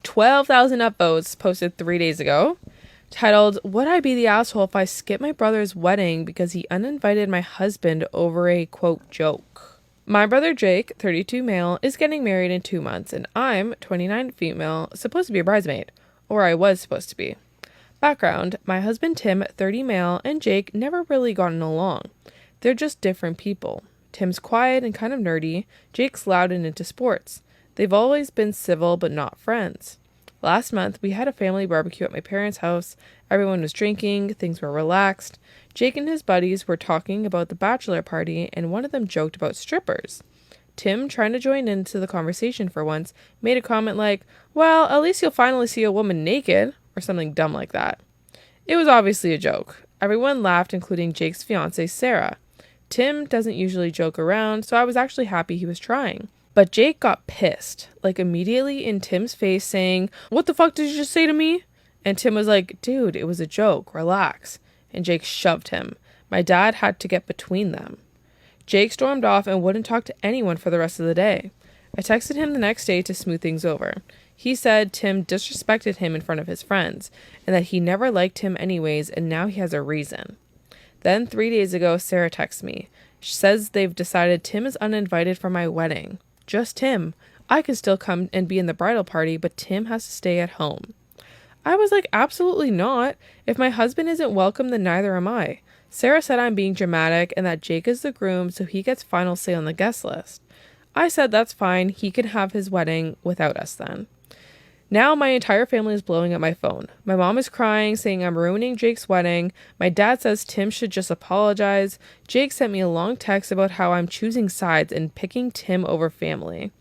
12,000 upvotes posted 3 days ago, titled, "Would I be the asshole if I skip my brother's wedding because he uninvited my husband over a, quote, joke?" My brother Jake, 32 male, is getting married in 2 months, and I'm, 29 female, supposed to be a bridesmaid. Or I was supposed to be. Background, my husband Tim, 30 male, and Jake never really gotten along. They're just different people. Tim's quiet and kind of nerdy. Jake's loud and into sports. They've always been civil but not friends. Last month, we had a family barbecue at my parents' house. Everyone was drinking, things were relaxed. Jake and his buddies were talking about the bachelor party, and one of them joked about strippers. Tim, trying to join into the conversation for once, made a comment like, "Well, at least you'll finally see a woman naked," or something dumb like that. It was obviously a joke. Everyone laughed, including Jake's fiancée, Sarah. Tim doesn't usually joke around, so I was actually happy he was trying. But Jake got pissed, like immediately in Tim's face, saying, "What the fuck did you just say to me?" And Tim was like, "Dude, it was a joke, relax." And Jake shoved him. My dad had to get between them. Jake stormed off and wouldn't talk to anyone for the rest of the day. I texted him the next day to smooth things over. He said Tim disrespected him in front of his friends, and that he never liked him anyways, and now he has a reason. Then 3 days ago, Sarah texts me. She says they've decided Tim is uninvited for my wedding. Just Tim. I can still come and be in the bridal party, but Tim has to stay at home. I was like, absolutely not. If my husband isn't welcome, then neither am I. Sarah said I'm being dramatic and that Jake is the groom, so he gets final say on the guest list. I said that's fine, he can have his wedding without us then. Now my entire family is blowing up my phone. My mom is crying, saying I'm ruining Jake's wedding. My dad says Tim should just apologize. Jake sent me a long text about how I'm choosing sides and picking Tim over family.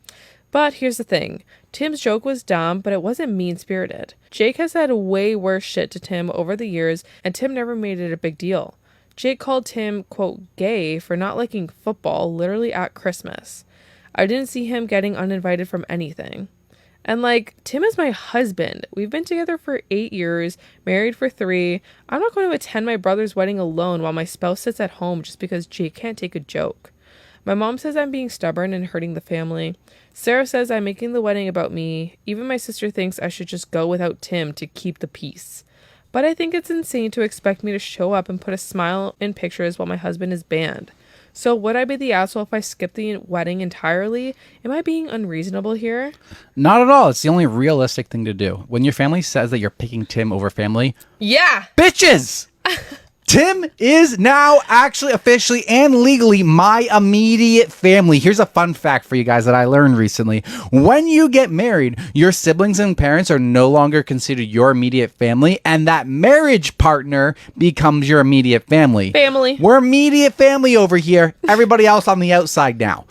But here's the thing. Tim's joke was dumb, but it wasn't mean-spirited. Jake has said way worse shit to Tim over the years, and Tim never made it a big deal. Jake called Tim, quote, gay for not liking football literally at Christmas. I didn't see him getting uninvited from anything. And like, Tim is my husband. We've been together for 8 years, married for 3. I'm not going to attend my brother's wedding alone while my spouse sits at home just because Jake can't take a joke. My mom says I'm being stubborn and hurting the family. Sarah says I'm making the wedding about me. Even my sister thinks I should just go without Tim to keep the peace. But I think it's insane to expect me to show up and put a smile in pictures while my husband is banned. So would I be the asshole if I skip the wedding entirely? Am I being unreasonable here? Not at all. It's the only realistic thing to do. When your family says that you're picking Tim over family, yeah, bitches! Tim is now actually officially and legally my immediate family. Here's a fun fact for you guys that I learned recently. When you get married, your siblings and parents are no longer considered your immediate family, and that marriage partner becomes your immediate family. Family. We're immediate family over here. Everybody else on the outside now.